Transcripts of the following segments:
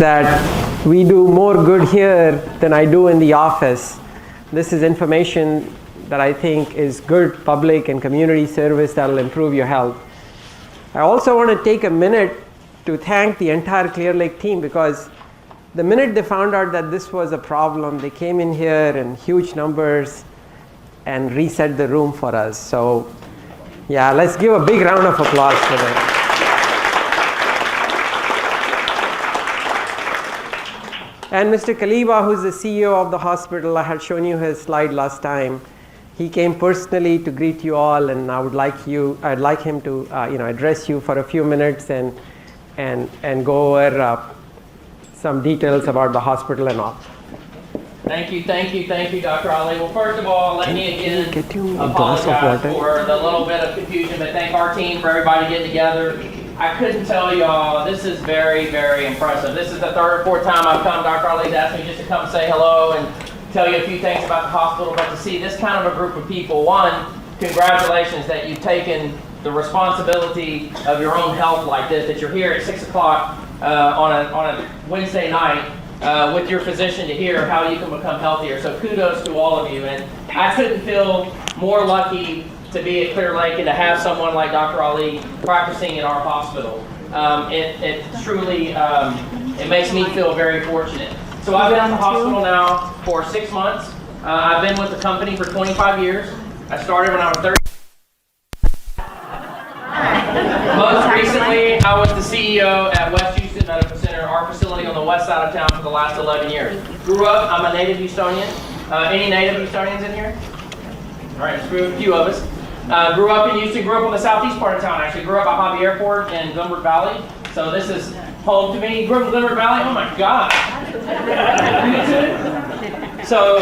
that we do more good here than I do in the office. This is information that I think is good public and community service that will improve your health. I also want to take a minute to thank the entire Clear Lake team, because the minute they found out that this was a problem, they came in here in huge numbers and reset the room for us. So yeah, let's give a big round of applause for them. And Mr. Kaliba, who's the CEO of the hospital, I had shown you his slide last time. He came personally to greet you all, and I'd like him to address you for a few minutes and go over some details about the hospital and all. Thank you, Dr. Ali. Well, first of all, let me again apologize for the little bit of confusion, but thank our team for everybody getting together. I couldn't tell y'all, this is very, very impressive. This is the third or fourth time I've come. Dr. Ali's asked me just to come say hello and tell you a few things about the hospital, but to see this kind of a group of people, one, congratulations that you've taken the responsibility of your own health like this, that you're here at 6 o'clock on a Wednesday night with your physician to hear how you can become healthier. So kudos to all of you. And I couldn't feel more lucky to be at Clear Lake and to have someone like Dr. Ali practicing in our hospital. It truly, it makes me feel very fortunate. So I've been at the hospital now for 6 months. I've been with the company for 25 years. I started when I was 30. Most recently, I was the CEO at West Houston Medical Center, our facility on the west side of town, for the last 11 years. Grew up, I'm a native Houstonian. Any native Houstonians in here? All right, just a few of us. Grew up in Houston, grew up on the southeast part of town, actually. Grew up at Hobby Airport in Glenbrook Valley. So this is home to me. Grew up in Glenbrook Valley, oh my God. So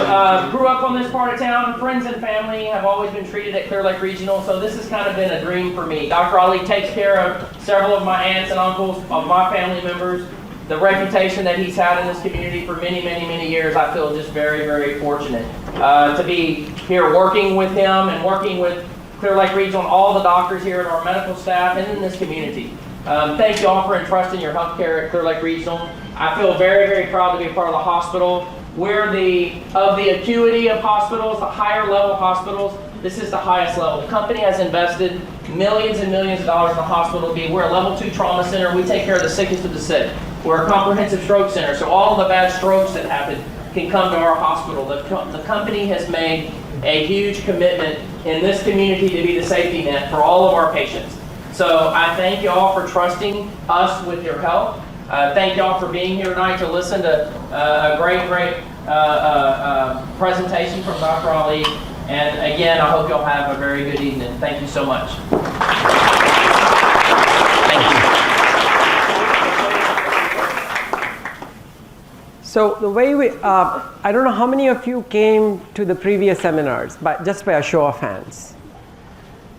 grew up on this part of town. Friends and family have always been treated at Clear Lake Regional, so this has kind of been a dream for me. Dr. Ali takes care of several of my aunts and uncles, of my family members. The reputation that he's had in this community for many, many, many years, I feel just very, very fortunate to be here working with him and working with Clear Lake Regional and all the doctors here and our medical staff and in this community. Thank you all for entrusting your healthcare at Clear Lake Regional. I feel very, very proud to be a part of the hospital. We're of the acuity of hospitals, the higher level hospitals, this is the highest level. The company has invested millions and millions of dollars in the hospital. We're a level 2 trauma center. We take care of the sickest of the sick. We're a comprehensive stroke center, so all of the bad strokes that happen can come to our hospital. The company has made a huge commitment in this community to be the safety net for all of our patients. So I thank you all for trusting us with your health. Thank you all for being here tonight to listen to a great presentation from Dr. Ali. And again, I hope you all have a very good evening. Thank you so much. Thank you. So the way I don't know how many of you came to the previous seminars, but just by a show of hands.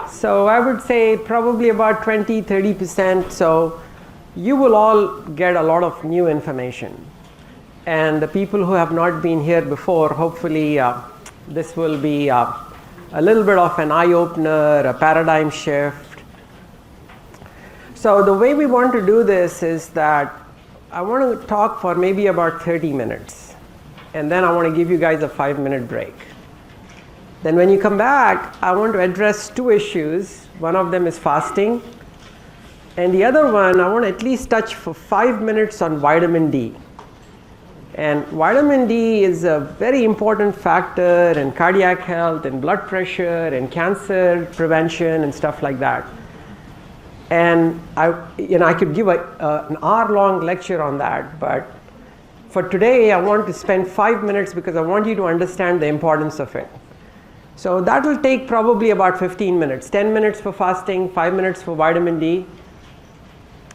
So I would say probably about 20-30%. So you will all get a lot of new information. And the people who have not been here before, hopefully this will be a little bit of an eye-opener, a paradigm shift. So the way we want to do this is that I want to talk for maybe about 30 minutes. And then I want to give you guys a 5-minute break. Then when you come back, I want to address 2 issues. One of them is fasting. And the other one, I want to at least touch for 5 minutes on vitamin D. And vitamin D is a very important factor in cardiac health and blood pressure and cancer prevention and stuff like that. And I could give an hour-long lecture on that, but for today I want to spend 5 minutes because I want you to understand the importance of it. So that will take probably about 15 minutes, 10 minutes for fasting, 5 minutes for vitamin D.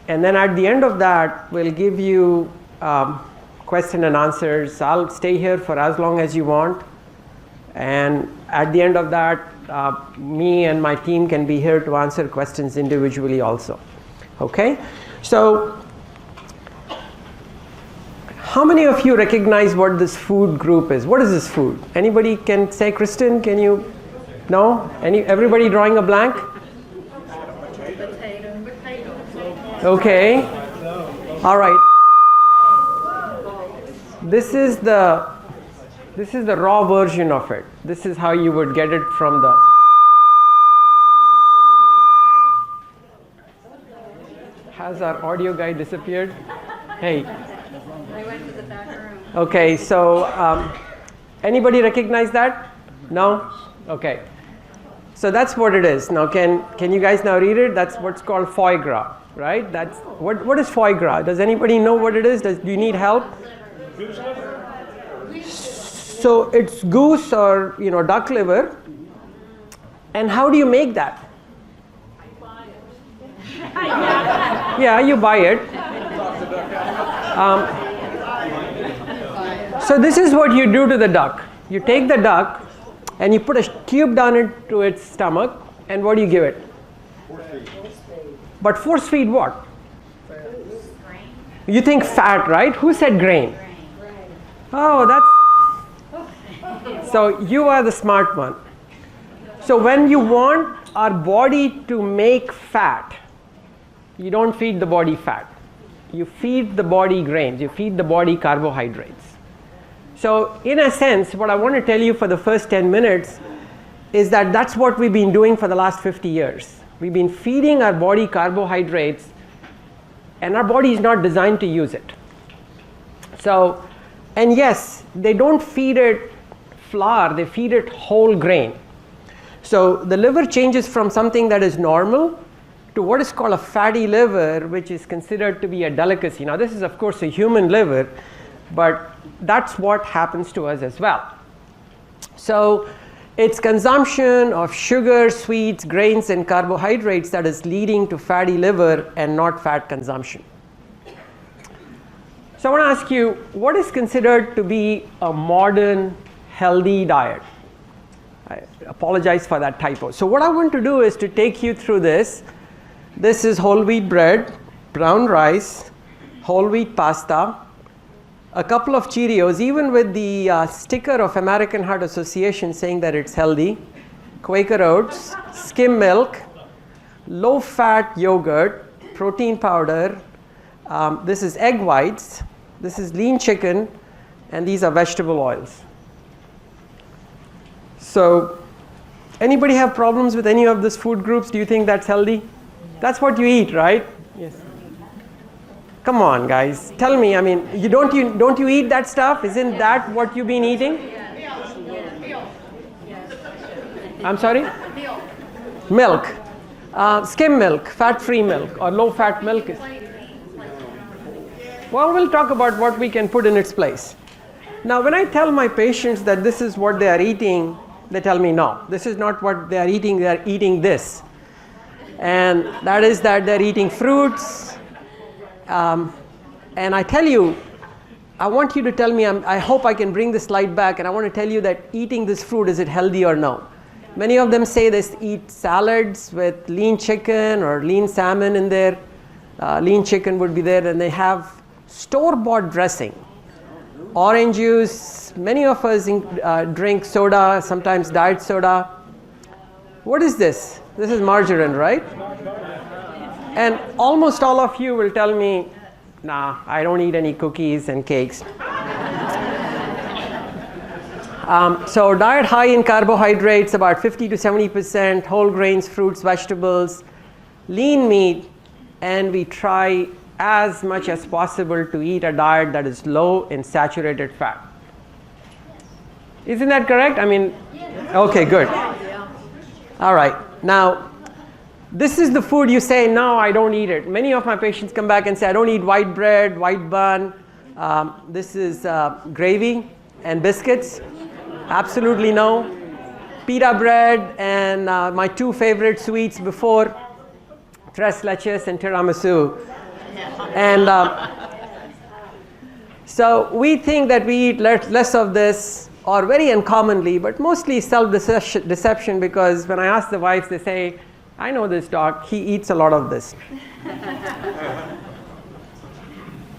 And then at the end of that, we'll give you question and answers. I'll stay here for as long as you want. And at the end of that, me and my team can be here to answer questions individually also. Okay? So how many of you recognize what this food group is? What is this food? Anybody can say, Kristen, can you? No? Everybody drawing a blank? Okay. All right. This is the raw version of it. This is how you would get it from the. Has our audio guy disappeared? Hey. I went to the back room. Okay, so anybody recognize that? No? Okay. So that's what it is. Now, can you guys now read it? That's what's called foie gras, right? That's what is foie gras? Does anybody know what it is? Do you need help? So it's goose or duck liver. And how do you make that? Yeah, you buy it. So this is what you do to the duck. You take the duck and you put a tube down into its stomach, and what do you give it? Force feed. But force feed what? Grain. You think fat, right? Who said grain? Oh, that's. So you are the smart one. So when you want our body to make fat, you don't feed the body fat. You feed the body grains. You feed the body carbohydrates. So in a sense, what I want to tell you for the first 10 minutes is that that's what we've been doing for the last 50 years. We've been feeding our body carbohydrates, and our body is not designed to use it. So, and yes, they don't feed it flour, they feed it whole grain. So the liver changes from something that is normal to what is called a fatty liver, which is considered to be a delicacy. Now this is of course a human liver, but that's what happens to us as well. So it's consumption of sugar, sweets, grains, and carbohydrates that is leading to fatty liver and not fat consumption. So I want to ask you, what is considered to be a modern healthy diet? I apologize for that typo. So what I want to do is to take you through this. This is whole wheat bread, brown rice, whole wheat pasta, a couple of Cheerios, even with the sticker of American Heart Association saying that it's healthy, Quaker oats, skim milk, low-fat yogurt, protein powder, this is egg whites, this is lean chicken, and these are vegetable oils. So anybody have problems with any of these food groups? Do you think that's healthy? That's what you eat, right? Yes. Come on, guys. Tell me. I mean, don't you eat that stuff? Isn't that what you've been eating? I'm sorry? Milk. Skim milk, fat-free milk, or low-fat milk. Well, we'll talk about what we can put in its place. Now, when I tell my patients that this is what they are eating, they tell me, no, this is not what they are eating this. And that is that they're eating fruits. And I tell you, I want you to tell me, I hope I can bring this slide back, and I want to tell you that eating this fruit, is it healthy or no? Many of them say they eat salads with lean chicken or lean salmon in there. Lean chicken would be there, and they have store-bought dressing. Orange juice, many of us drink soda, sometimes diet soda. What is this? This is margarine, right? And almost all of you will tell me, nah, I don't eat any cookies and cakes. So diet high in carbohydrates, about 50 to 70%, whole grains, fruits, vegetables, lean meat, and we try as much as possible to eat a diet that is low in saturated fat. Isn't that correct? I mean, okay, good. All right. Now, this is the food you say, no, I don't eat it. Many of my patients come back and say, I don't eat white bread, white bun. This is gravy and biscuits. Absolutely no. Pita bread and my two favorite sweets before, tres leches and tiramisu. And so we think that we eat less of this, or very uncommonly, but mostly self-deception, because when I ask the wives, they say, I know this doc, he eats a lot of this.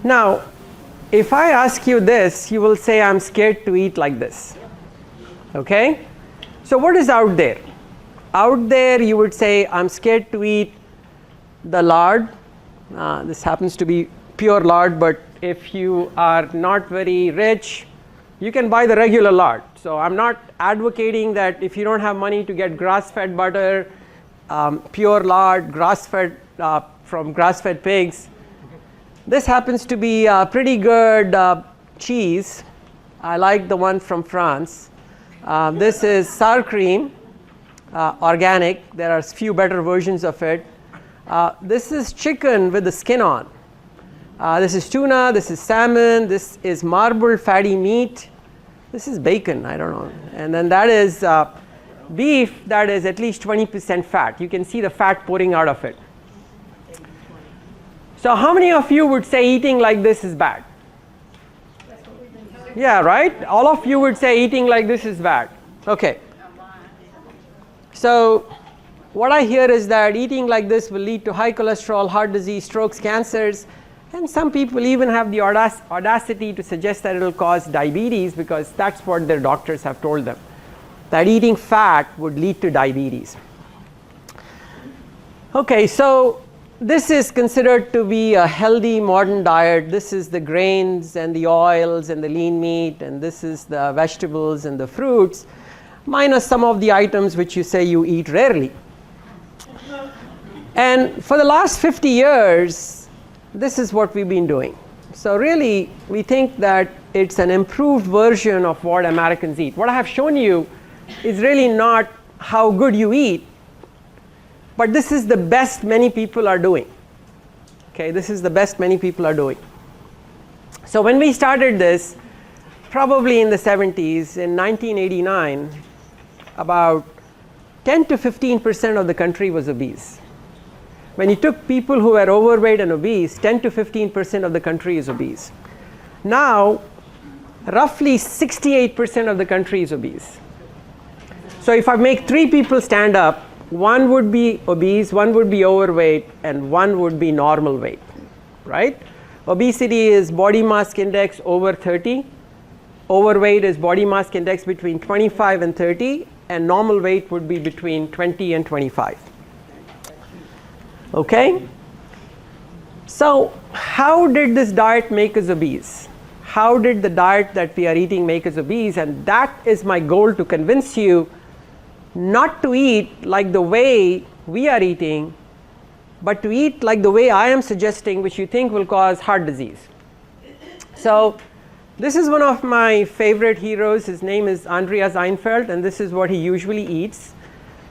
Now, if I ask you this, you will say, I'm scared to eat like this. Okay? So what is out there? Out there, you would say, I'm scared to eat the lard. This happens to be pure lard, but if you are not very rich, you can buy the regular lard. So I'm not advocating that if you don't have money to get grass-fed butter, pure lard, grass-fed from grass-fed pigs. This happens to be a pretty good cheese. I like the one from France. This is sour cream, organic. There are a few better versions of it. This is chicken with the skin on. This is tuna, this is salmon, this is marbled fatty meat. This is bacon, I don't know. And then that is beef that is at least 20% fat. You can see the fat pouring out of it. So how many of you would say eating like this is bad? Yeah, right? All of you would say eating like this is bad. Okay. So what I hear is that eating like this will lead to high cholesterol, heart disease, strokes, cancers, and some people even have the audacity to suggest that it will cause diabetes because that's what their doctors have told them, that eating fat would lead to diabetes. Okay, so this is considered to be a healthy modern diet. This is the grains and the oils and the lean meat, and this is the vegetables and the fruits, minus some of the items which you say you eat rarely. And for the last 50 years, this is what we've been doing. So really, we think that it's an improved version of what Americans eat. What I have shown you is really not how good you eat, but this is the best many people are doing. Okay, this is the best many people are doing. So when we started this, probably in the 70s, in 1989, about 10 to 15% of the country was obese. When you took people who were overweight and obese, 10 to 15% of the country is obese. Now, roughly 68% of the country is obese. So if I make 3 people stand up, one would be obese, one would be overweight, and one would be normal weight, right? Obesity is body mass index over 30. Overweight is body mass index between 25 and 30, and normal weight would be between 20 and 25. Okay? So how did this diet make us obese? How did the diet that we are eating make us obese? And that is my goal, to convince you not to eat like the way we are eating, but to eat like the way I am suggesting, which you think will cause heart disease. So this is one of my favorite heroes. His name is Andreas Einfeld, and this is what he usually eats.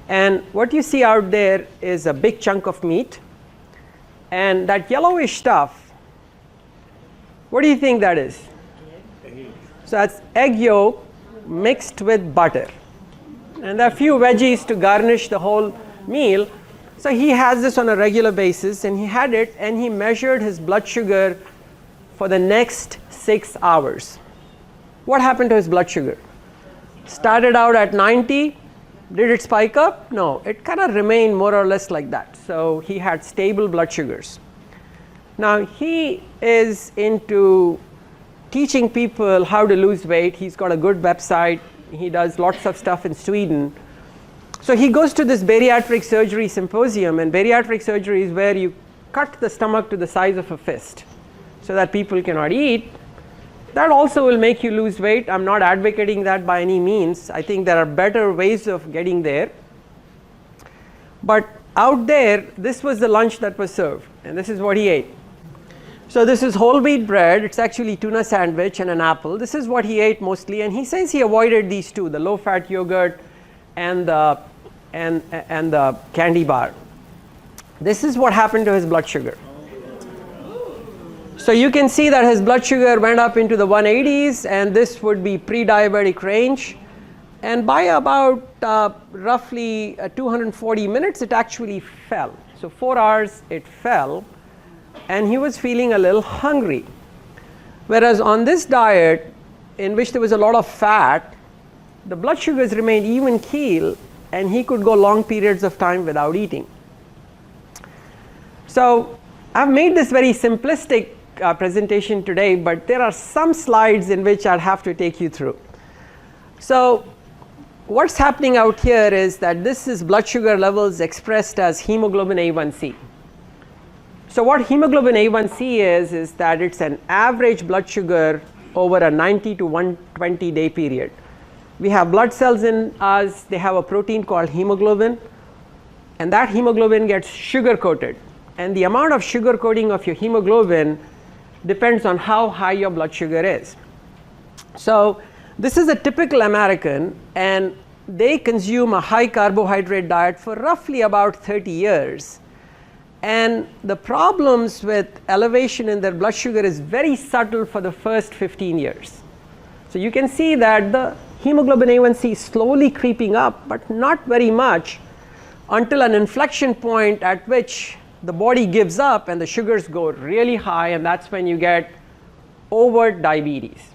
And what you see out there is a big chunk of meat. And that yellowish stuff, what do you think that is? So that's egg yolk mixed with butter. And there are a few veggies to garnish the whole meal. So he has this on a regular basis, and he had it, and he measured his blood sugar for the next 6 hours. What happened to his blood sugar? Started out at 90. Did it spike up? No, it kind of remained more or less like that. So he had stable blood sugars. Now he is into teaching people how to lose weight. He's got a good website. He does lots of stuff in Sweden. So he goes to this bariatric surgery symposium, and bariatric surgery is where you cut the stomach to the size of a fist so that people cannot eat. That also will make you lose weight. I'm not advocating that by any means. I think there are better ways of getting there. But out there, this was the lunch that was served, and this is what he ate. So this is whole wheat bread. It's actually tuna sandwich and an apple. This is what he ate mostly, and he says he avoided these two, the low-fat yogurt and the candy bar. This is what happened to his blood sugar. So you can see that his blood sugar went up into the 180s, and this would be pre-diabetic range. And by about roughly 240 minutes, it actually fell. So 4 hours, it fell, and he was feeling a little hungry. Whereas on this diet, in which there was a lot of fat, the blood sugars remained even keel, and he could go long periods of time without eating. So I've made this very simplistic presentation today, but there are some slides in which I'll have to take you through. So what's happening out here is that this is blood sugar levels expressed as hemoglobin A1C. So what hemoglobin A1C is that it's an average blood sugar over a 90 to 120 day period. We have blood cells in us, they have a protein called hemoglobin, and that hemoglobin gets sugar coated. And the amount of sugar coating of your hemoglobin depends on how high your blood sugar is. So this is a typical American, and they consume a high carbohydrate diet for roughly about 30 years. And the problems with elevation in their blood sugar is very subtle for the first 15 years. So you can see that the hemoglobin A1C is slowly creeping up, but not very much until an inflection point at which the body gives up and the sugars go really high, and that's when you get overt diabetes.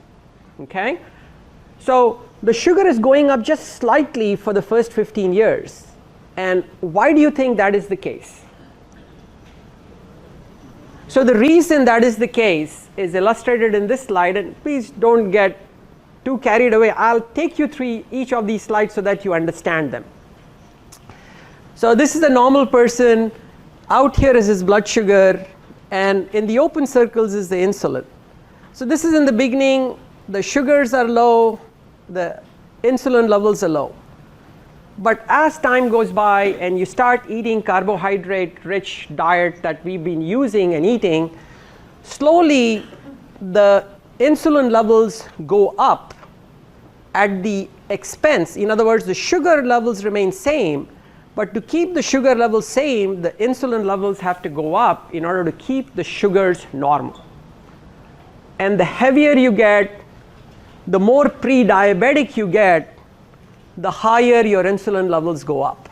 Okay? So the sugar is going up just slightly for the first 15 years. And why do you think that is the case? So the reason that is the case is illustrated in this slide, and please don't get too carried away. I'll take you through each of these slides so that you understand them. So this is a normal person. Out here is his blood sugar, and in the open circles is the insulin. So this is in the beginning, the sugars are low, the insulin levels are low. But as time goes by and you start eating carbohydrate rich diet that we've been using and eating, slowly the insulin levels go up at the expense. In other words, the sugar levels remain same, but to keep the sugar levels same, the insulin levels have to go up in order to keep the sugars normal. And the heavier you get, the more pre-diabetic you get, the higher your insulin levels go up,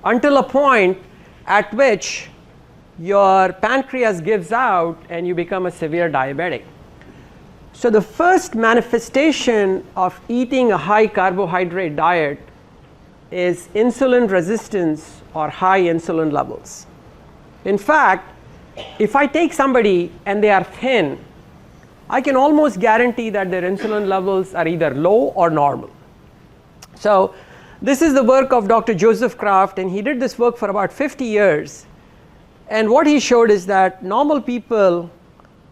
until a point at which your pancreas gives out and you become a severe diabetic. So the first manifestation of eating a high carbohydrate diet is insulin resistance or high insulin levels. In fact, if I take somebody and they are thin, I can almost guarantee that their insulin levels are either low or normal. So this is the work of Dr. Joseph Kraft, and he did this work for about 50 years. And what he showed is that normal people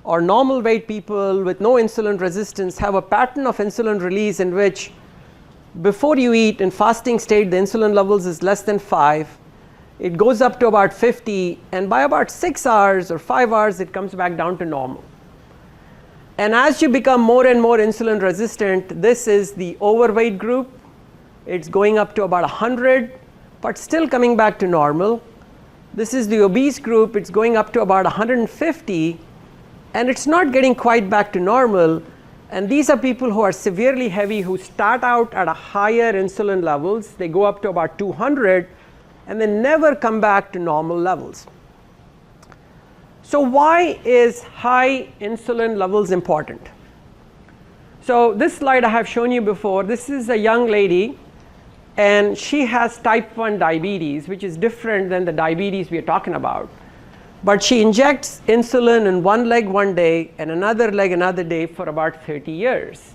or normal weight people with no insulin resistance have a pattern of insulin release in which before you eat in fasting state, the insulin levels is less than 5. It goes up to about 50, and by about 6 hours or 5 hours, it comes back down to normal. And as you become more and more insulin resistant, this is the overweight group. It's going up to about 100, but still coming back to normal. This is the obese group. It's going up to about 150, and it's not getting quite back to normal. And these are people who are severely heavy, who start out at a higher insulin levels. They go up to about 200 and then never come back to normal levels. So why is high insulin levels important? So this slide I have shown you before. This is a young lady, and she has type 1 diabetes, which is different than the diabetes we are talking about. But she injects insulin in one leg one day and another leg another day for about 30 years.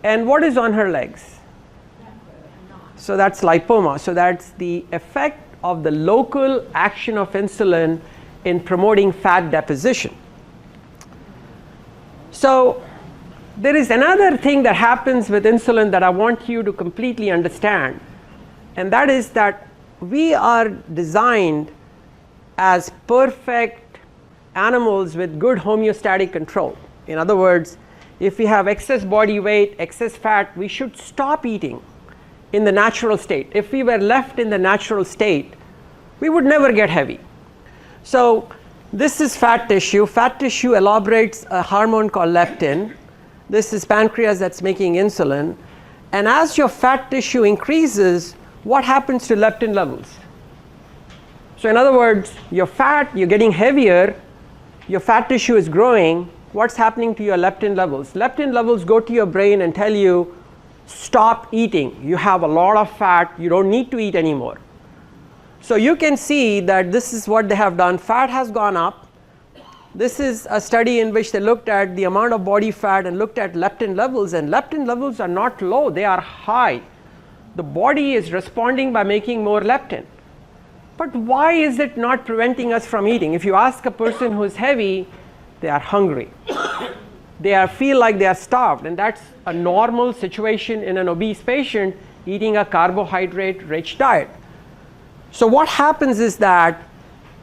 And what is on her legs? So that's lipoma. So that's the effect of the local action of insulin in promoting fat deposition. So there is another thing that happens with insulin that I want you to completely understand, and that is that we are designed as perfect animals with good homeostatic control. In other words, if we have excess body weight, excess fat, we should stop eating in the natural state. If we were left in the natural state, we would never get heavy. So this is fat tissue. Fat tissue elaborates a hormone called leptin. This is pancreas that's making insulin. And as your fat tissue increases, what happens to leptin levels? So in other words, you're getting heavier, your fat tissue is growing. What's happening to your leptin levels? Leptin levels go to your brain and tell you, stop eating. You have a lot of fat, you don't need to eat anymore. So you can see that this is what they have done. Fat has gone up. This is a study in which they looked at the amount of body fat and looked at leptin levels, and leptin levels are not low, they are high. The body is responding by making more leptin. But why is it not preventing us from eating? If you ask a person who's heavy, they are hungry. Feel like they are starved, and that's a normal situation in an obese patient eating a carbohydrate-rich diet. So what happens is that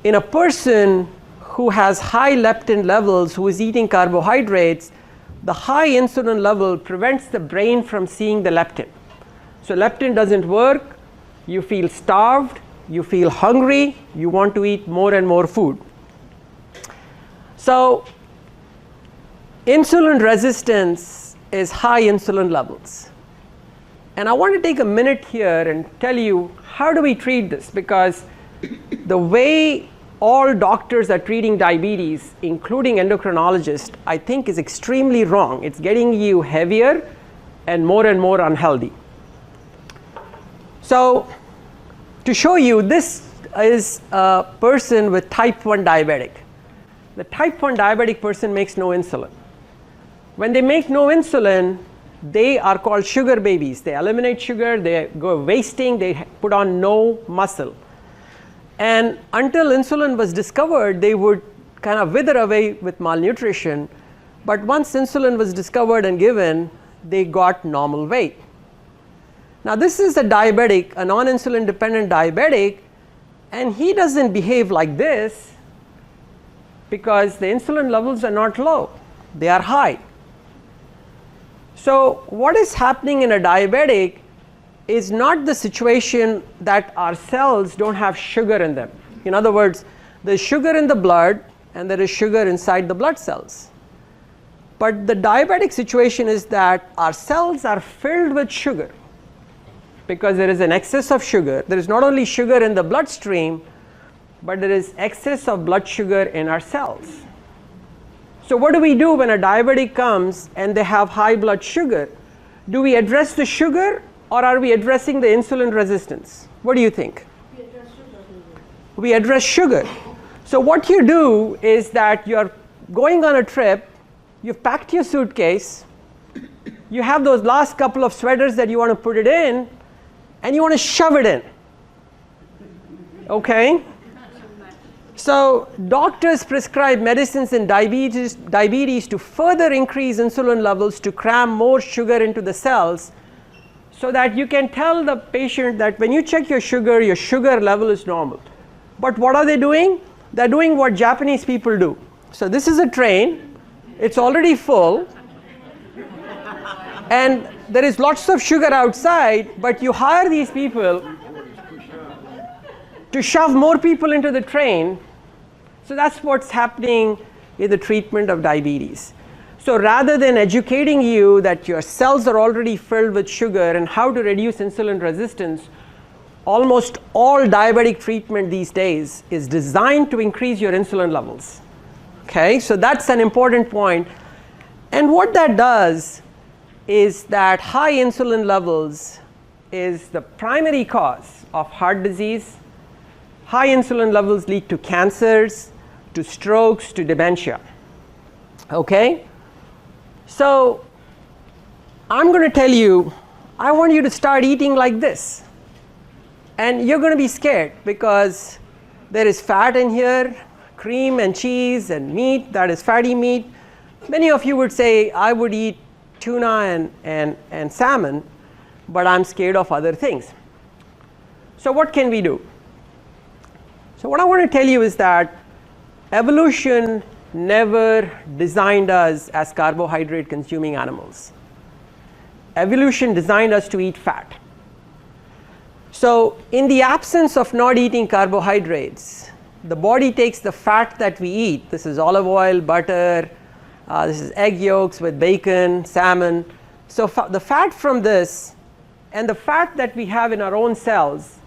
in a person who has high leptin levels, who is eating carbohydrates, the high insulin level prevents the brain from seeing the leptin. So leptin doesn't work, you feel starved, you feel hungry, you want to eat more and more food. So insulin resistance is high insulin levels. And I want to take a minute here and tell you, how do we treat this? Because the way all doctors are treating diabetes, including endocrinologists, I think is extremely wrong. It's getting you heavier and more unhealthy. So to show you, this is a person with type 1 diabetic. The type 1 diabetic person makes no insulin. When they make no insulin, they are called sugar babies. They eliminate sugar, they go wasting, they put on no muscle. And until insulin was discovered, they would kind of wither away with malnutrition. But once insulin was discovered and given, they got normal weight. Now this is a diabetic, a non-insulin dependent diabetic, and he doesn't behave like this because the insulin levels are not low, they are high. So what is happening in a diabetic is not the situation that our cells don't have sugar in them. In other words, there's sugar in the blood and there is sugar inside the blood cells. But the diabetic situation is that our cells are filled with sugar because there is an excess of sugar. There is not only sugar in the bloodstream, but there is excess of blood sugar in our cells. So what do we do when a diabetic comes and they have high blood sugar? Do we address the sugar or are we addressing the insulin resistance? What do you think? We address sugar. So what you do is that you're going on a trip, you've packed your suitcase, you have those last couple of sweaters that you want to put it in, and you want to shove it in. Okay? So doctors prescribe medicines in diabetes to further increase insulin levels, to cram more sugar into the cells, so that you can tell the patient that when you check your sugar level is normal. But what are they doing? They're doing what Japanese people do. So this is a train, it's already full, and there is lots of sugar outside, but you hire these people to shove more people into the train. So that's what's happening in the treatment of diabetes. So rather than educating you that your cells are already filled with sugar and how to reduce insulin resistance, almost all diabetic treatment these days is designed to increase your insulin levels. Okay, so that's an important point. And what that does is that high insulin levels is the primary cause of heart disease. High insulin levels lead to cancers, to strokes, to dementia. Okay? So I'm going to tell you, I want you to start eating like this. And you're going to be scared because there is fat in here, cream and cheese and meat, that is fatty meat. Many of you would say, I would eat tuna and salmon, but I'm scared of other things. So what can we do? So what I want to tell you is that evolution never designed us as carbohydrate consuming animals. Evolution designed us to eat fat. So in the absence of not eating carbohydrates, the body takes the fat that we eat. This is olive oil, butter, this is egg yolks with bacon, salmon. So the fat from this and the fat that we have in our own cells,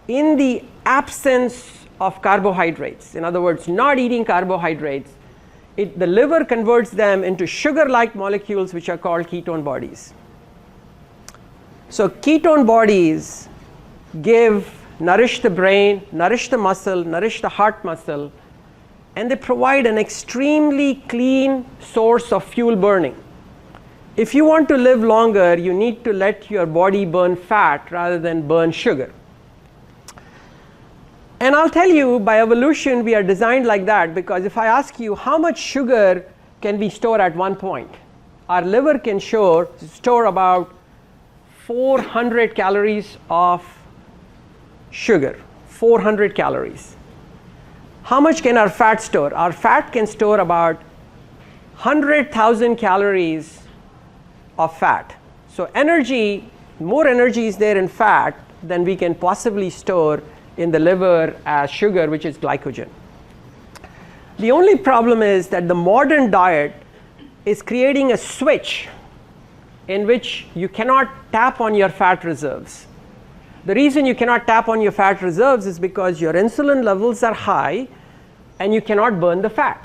in the absence of carbohydrates, in other words, not eating carbohydrates, the liver converts them into sugar-like molecules which are called ketone bodies. So ketone bodies nourish the brain, nourish the muscle, nourish the heart muscle, and they provide an extremely clean source of fuel burning. If you want to live longer, you need to let your body burn fat rather than burn sugar. And I'll tell you, by evolution, we are designed like that, because if I ask you how much sugar can we store at one point, our liver can store about 400 calories of sugar, 400 calories. How much can our fat store? Our fat can store about 100,000 calories of fat. So energy, more energy is there in fat than we can possibly store in the liver as sugar, which is glycogen. The only problem is that the modern diet is creating a switch in which you cannot tap on your fat reserves. The reason you cannot tap on your fat reserves is because your insulin levels are high and you cannot burn the fat.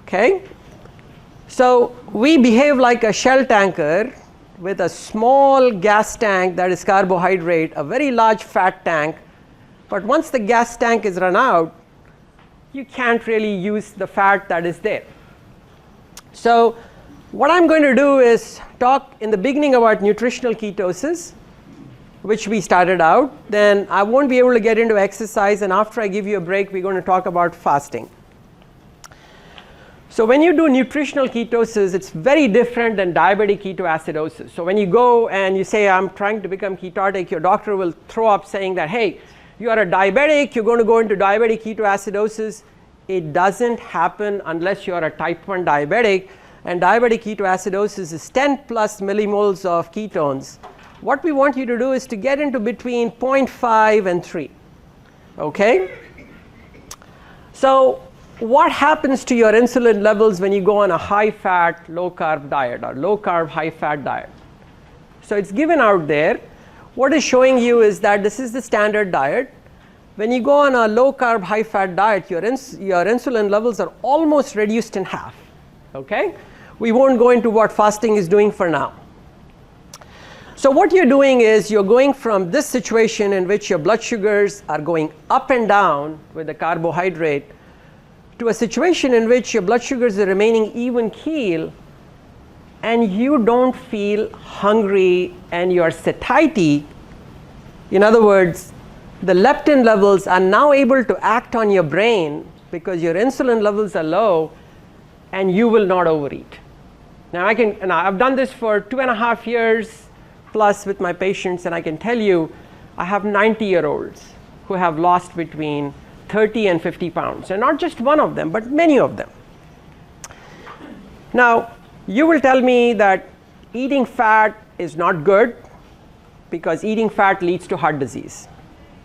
Okay? So we behave like a shell tanker with a small gas tank that is carbohydrate, a very large fat tank. But once the gas tank is run out, you can't really use the fat that is there. So what I'm going to do is talk in the beginning about nutritional ketosis, which we started out. Then I won't be able to get into exercise, and after I give you a break, we're going to talk about fasting. So when you do nutritional ketosis, it's very different than diabetic ketoacidosis. So when you go and you say, I'm trying to become ketotic, your doctor will throw up saying that, hey, you are a diabetic, you're going to go into diabetic ketoacidosis. It doesn't happen unless you are a type 1 diabetic, and diabetic ketoacidosis is 10 plus millimoles of ketones. What we want you to do is to get into between 0.5 and 3. Okay? So what happens to your insulin levels when you go on a high fat, low carb diet or low carb, high fat diet? So it's given out there. What is showing you is that this is the standard diet. When you go on a low carb, high fat diet, your insulin levels are almost reduced in half. Okay? We won't go into what fasting is doing for now. So what you're doing is you're going from this situation in which your blood sugars are going up and down with the carbohydrate to a situation in which your blood sugars are remaining even keel and you don't feel hungry and your satiety, in other words, the leptin levels are now able to act on your brain because your insulin levels are low and you will not overeat. Now I've done this for 2.5 years plus with my patients, and I can tell you I have 90-year-olds who have lost between 30 and 50 pounds, and not just one of them, but many of them. Now, you will tell me that eating fat is not good because eating fat leads to heart disease.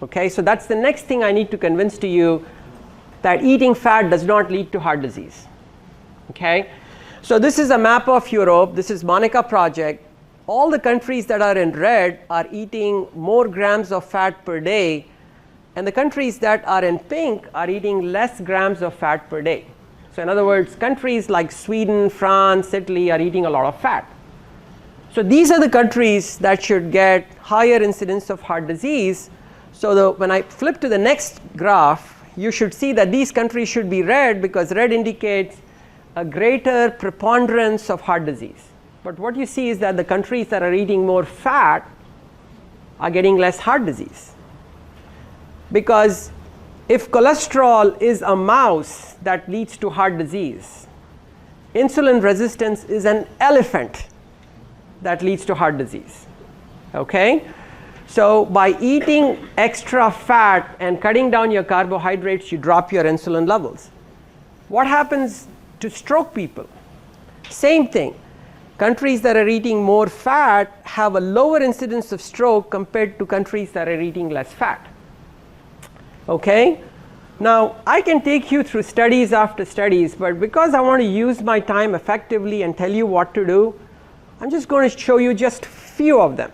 Okay, so that's the next thing I need to convince to you, that eating fat does not lead to heart disease. Okay, so this is a map of Europe. This is Monica Project. All the countries that are in red are eating more grams of fat per day, and the countries that are in pink are eating less grams of fat per day. So in other words, countries like Sweden, France, Italy are eating a lot of fat. So these are the countries that should get higher incidence of heart disease. So when I flip to the next graph, you should see that these countries should be red because red indicates a greater preponderance of heart disease. But what you see is that the countries that are eating more fat are getting less heart disease. Because if cholesterol is a mouse that leads to heart disease, insulin resistance is an elephant that leads to heart disease. Okay? So by eating extra fat and cutting down your carbohydrates, you drop your insulin levels. What happens to stroke people? Same thing. Countries that are eating more fat have a lower incidence of stroke compared to countries that are eating less fat. Okay? Now, I can take you through studies after studies, but because I want to use my time effectively and tell you what to do, I'm just going to show you just few of them.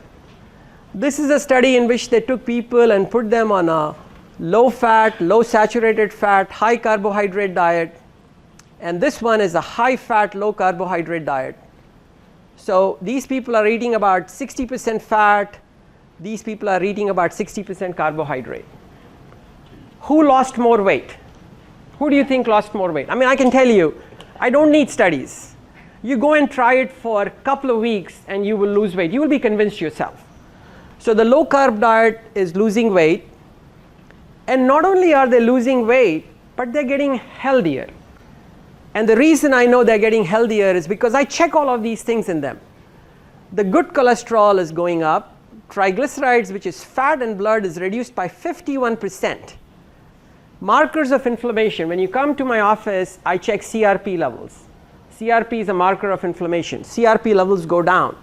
This is a study in which they took people and put them on a low fat, low saturated fat, high carbohydrate diet. And this one is a high fat, low carbohydrate diet. So these people are eating about 60% fat. These people are eating about 60% carbohydrate. Who lost more weight? Who do you think lost more weight? I mean, I can tell you, I don't need studies. You go and try it for a couple of weeks and you will lose weight. You will be convinced yourself. So the low carb diet is losing weight. And not only are they losing weight, but they're getting healthier. And the reason I know they're getting healthier is because I check all of these things in them. The good cholesterol is going up. Triglycerides, which is fat in blood, is reduced by 51%. Markers of inflammation. When you come to my office, I check CRP levels. CRP is a marker of inflammation. CRP levels go down.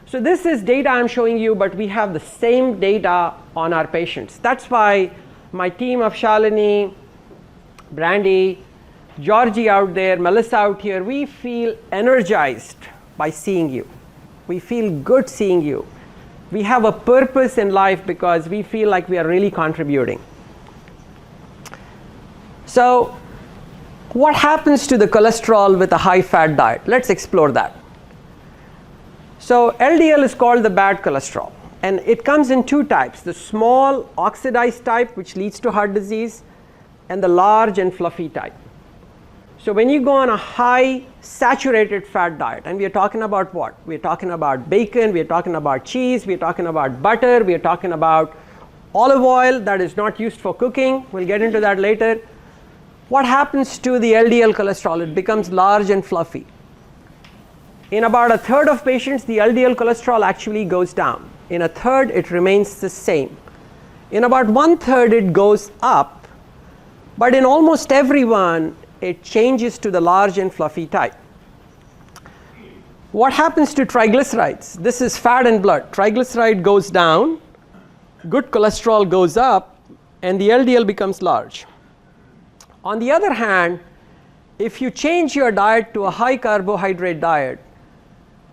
So this is data I'm showing you, but we have the same data on our patients. That's why my team of Shalini, Brandy, Georgie out there, Melissa out here, we feel energized by seeing you. We feel good seeing you. We have a purpose in life because we feel like we are really contributing. So what happens to the cholesterol with a high-fat diet? Let's explore that. So LDL is called the bad cholesterol, and it comes in two types: the small oxidized type, which leads to heart disease, and the large and fluffy type. So when you go on a high saturated fat diet, and we are talking about what? We are talking about bacon, we are talking about cheese, we are talking about butter, we are talking about olive oil that is not used for cooking. We'll get into that later. What happens to the LDL cholesterol? It becomes large and fluffy. In about a third of patients, the LDL cholesterol actually goes down. In a third, it remains the same. In about 1/3, it goes up. But in almost everyone, it changes to the large and fluffy type. What happens to triglycerides? This is fat in blood. Triglyceride goes down, good cholesterol goes up, and the LDL becomes large. On the other hand, if you change your diet to a high carbohydrate diet,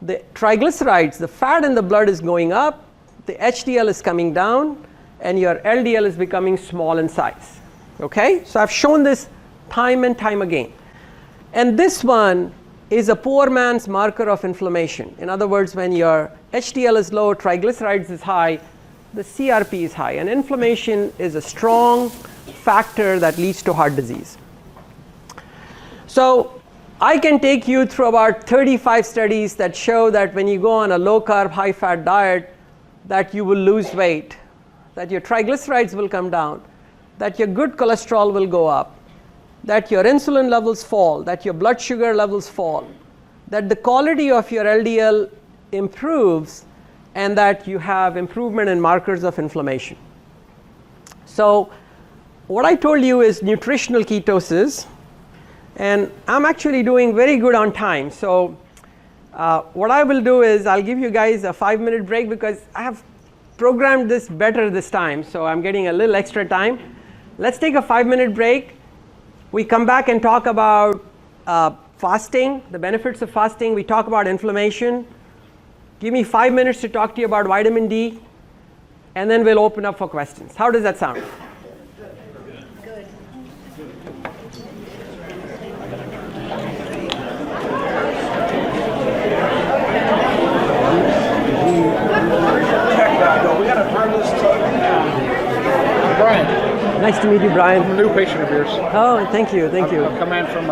the triglycerides, the fat in the blood, is going up, the HDL is coming down, and your LDL is becoming small in size. Okay? So I've shown this time and time again. And this one is a poor man's marker of inflammation. In other words, when your HDL is low, triglycerides is high, the CRP is high, and inflammation is a strong factor that leads to heart disease. So I can take you through about 35 studies that show that when you go on a low carb, high fat diet, that you will lose weight, that your triglycerides will come down, that your good cholesterol will go up, that your insulin levels fall, that your blood sugar levels fall, that the quality of your LDL improves, and that you have improvement in markers of inflammation. So what I told you is nutritional ketosis, and I'm actually doing very good on time. So what I will do is I'll give you guys a 5-minute break because I have programmed this better this time, so I'm getting a little extra time. Let's take a 5-minute break. We come back and talk about fasting, the benefits of fasting. We talk about inflammation. Give me 5 minutes to talk to you about vitamin D, and then we'll open up for questions. How does that sound? Good. We got to turn this truck down. Brian, Nice to meet you, Brian. I'm a new patient of yours. Oh, thank you, thank you. I've come in from